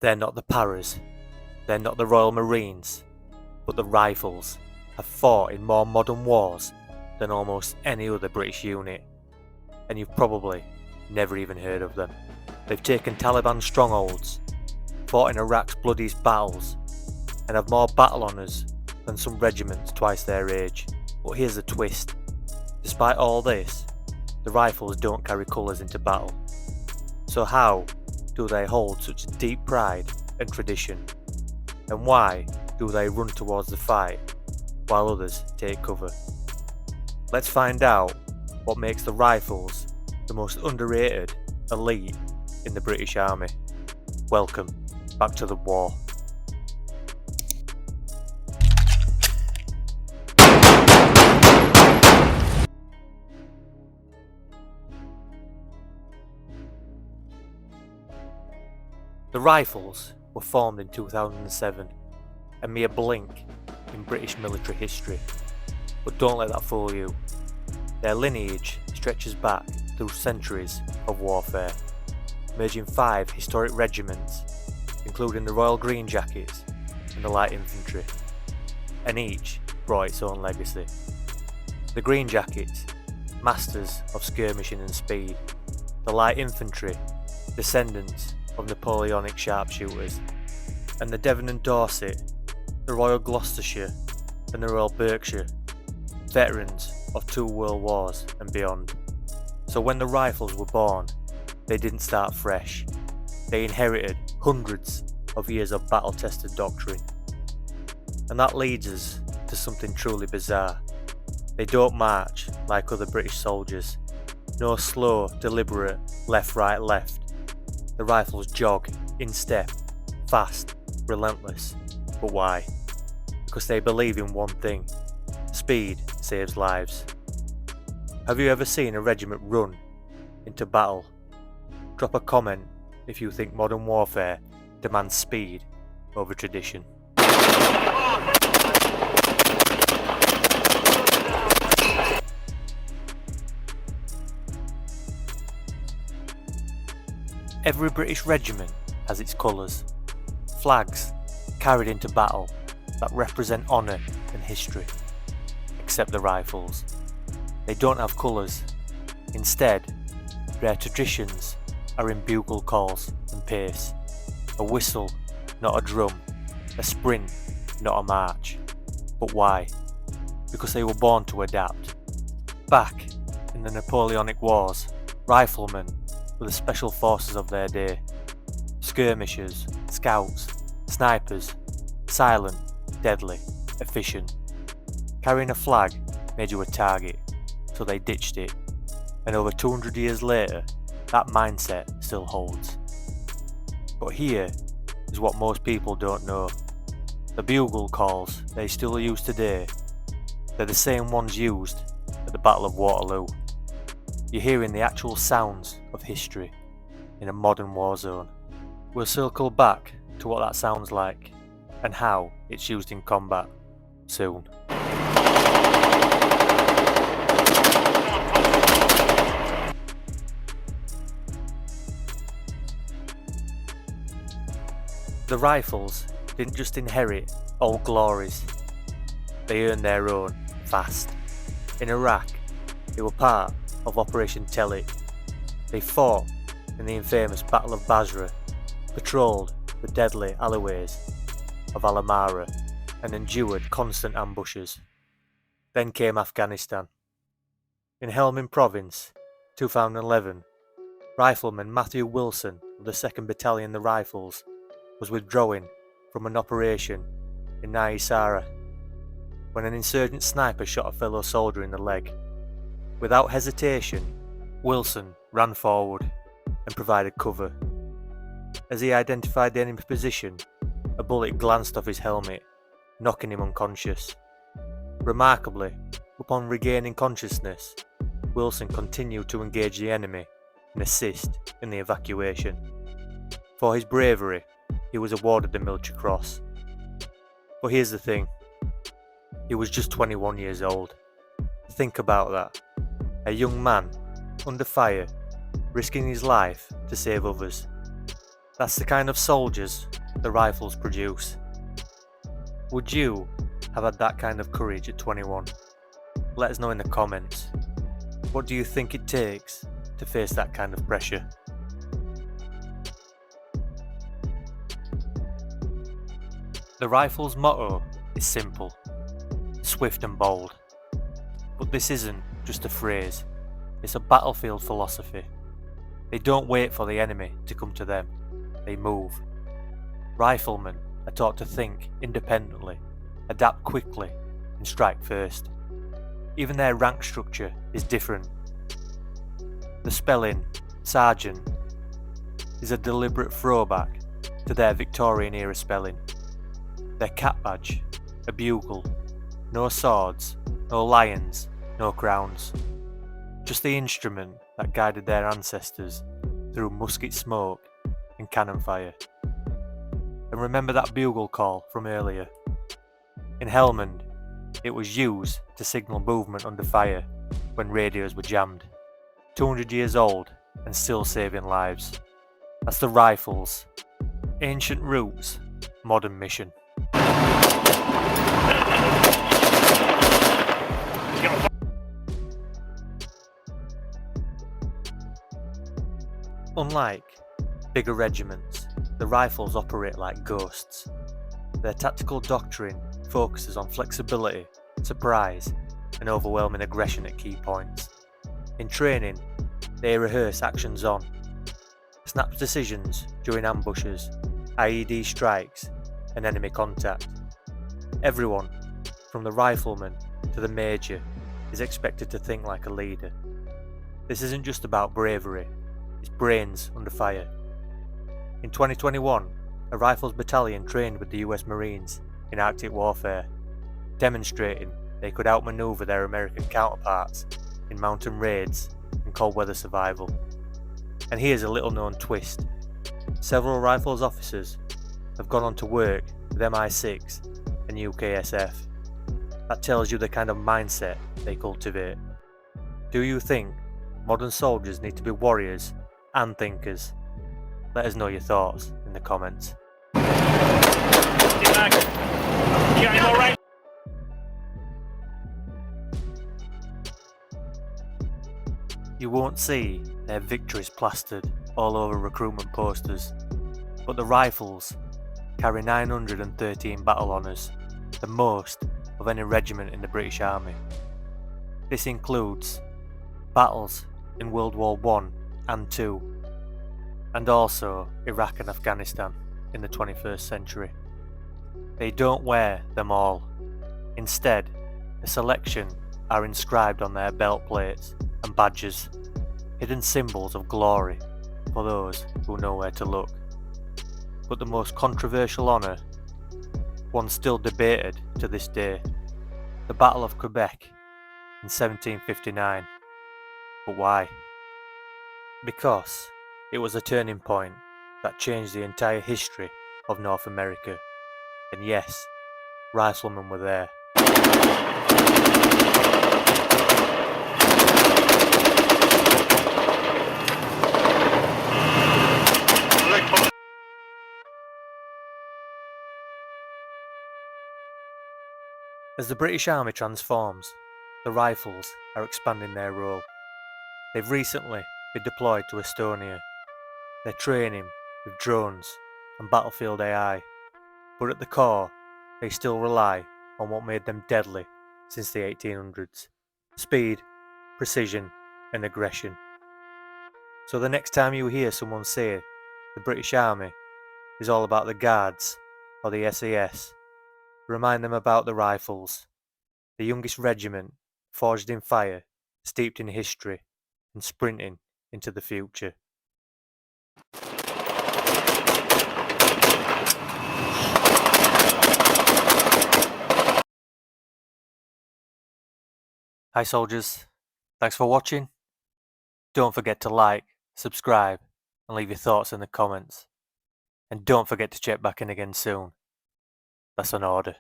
They're not the Paras, they're not the Royal Marines, but the Rifles have fought in more modern wars than almost any other British unit, and you've probably never even heard of them. They've taken Taliban strongholds, fought in Iraq's bloodiest battles, and have more battle honours than some regiments twice their age. But here's the twist: despite all this, the Rifles don't carry colours into battle. So how do they hold such deep pride and tradition? And why do they run towards the fight while others take cover? Let's find out what makes the Rifles the most underrated elite in the British Army. Welcome back to the war. The Rifles were formed in 2007, a mere blink in British military history. But don't let that fool you. Their lineage stretches back through centuries of warfare, merging 5 historic regiments, including the Royal Green Jackets and the Light Infantry, and each brought its own legacy. The Green Jackets, masters of skirmishing and speed; the Light Infantry, descendants of Napoleonic sharpshooters; and the Devon and Dorset, the Royal Gloucestershire and the Royal Berkshire, veterans of 2 world wars and beyond. So when the Rifles were born, they didn't start fresh. They inherited hundreds of years of battle-tested doctrine. And that leads us to something truly bizarre. They don't march like other British soldiers. No slow, deliberate left, right, left. The Rifles jog, in step, fast, relentless. But why? Because they believe in one thing: speed saves lives. Have you ever seen a regiment run into battle? Drop a comment if you think modern warfare demands speed over tradition. Every British regiment has its colours, flags carried into battle that represent honour and history, except the Rifles. They don't have colours. Instead, their traditions are in bugle calls and pace, a whistle, not a drum, a sprint, not a march. But why? Because they were born to adapt. Back in the Napoleonic Wars, riflemen were the special forces of their day. Skirmishers, scouts, snipers, silent, deadly, efficient. Carrying a flag made you a target, so they ditched it. And over 200 years later, that mindset still holds. But here is what most people don't know. The bugle calls they still use today, they're the same ones used at the Battle of Waterloo. You're hearing the actual sounds of history in a modern war zone. We'll circle back to what that sounds like and how it's used in combat soon. The Rifles didn't just inherit old glories, they earned their own fast. In Iraq, they were part of Operation Telik. They fought in the infamous Battle of Basra, patrolled the deadly alleyways of Al-Amara, and endured constant ambushes. Then came Afghanistan. In Helmand province, 2011, Rifleman Matthew Wilson of the 2nd Battalion the Rifles was withdrawing from an operation in Naisara when an insurgent sniper shot a fellow soldier in the leg. Without hesitation, Wilson ran forward and provided cover. As he identified the enemy position, a bullet glanced off his helmet, knocking him unconscious. Remarkably, upon regaining consciousness, Wilson continued to engage the enemy and assist in the evacuation. For his bravery, he was awarded the Military Cross. But here's the thing, he was just 21 years old. Think about that. A young man, under fire, risking his life to save others. That's the kind of soldiers the Rifles produce. Would you have had that kind of courage at 21? Let us know in the comments. What do you think it takes to face that kind of pressure? The Rifles' motto is simple: swift and bold. But this isn't just a phrase, it's a battlefield philosophy. They don't wait for the enemy to come to them, they move. Riflemen are taught to think independently, adapt quickly, and strike first. Even their rank structure is different. The spelling, sergeant, is a deliberate throwback to their Victorian era spelling. Their cap badge, a bugle, no swords, no lions, no crowns. Just the instrument that guided their ancestors through musket smoke and cannon fire. And remember that bugle call from earlier? In Helmand, it was used to signal movement under fire when radios were jammed. 200 years old and still saving lives. That's the Rifles. Ancient roots, modern mission. Unlike bigger regiments, the Rifles operate like ghosts. Their tactical doctrine focuses on flexibility, surprise, and overwhelming aggression at key points. In training, they rehearse actions on, snap decisions during ambushes, IED strikes, and enemy contact. Everyone, from the rifleman to the major, is expected to think like a leader. This isn't just about bravery, it's brains under fire. In 2021, a Rifles battalion trained with the US Marines in Arctic warfare, demonstrating they could outmaneuver their American counterparts in mountain raids and cold weather survival. And here's a little known twist. Several Rifles officers have gone on to work with MI6 and UKSF. That tells you the kind of mindset they cultivate. Do you think modern soldiers need to be warriors and thinkers? Let us know your thoughts in the comments. You won't see their victories plastered all over recruitment posters, but the Rifles carry 913 battle honours, the most of any regiment in the British Army. This includes battles in World War I and II, and also Iraq and Afghanistan in the 21st century. They don't wear them all. Instead, a selection are inscribed on their belt plates and badges, hidden symbols of glory for those who know where to look. But the most controversial honour, one still debated to this day, the Battle of Quebec in 1759. But why? Because it was a turning point that changed the entire history of North America. And yes, riflemen were there. As the British Army transforms, the Rifles are expanding their role. They've recently been deployed to Estonia. They're training with drones and battlefield AI, but at the core, they still rely on what made them deadly since the 1800s: speed, precision, and aggression. So the next time you hear someone say the British Army is all about the Guards or the SAS, remind them about the Rifles, the youngest regiment forged in fire, steeped in history, and sprinting into the future. Hi soldiers, thanks for watching. Don't forget to like, subscribe, and leave your thoughts in the comments. And don't forget to check back in again soon. That's an order.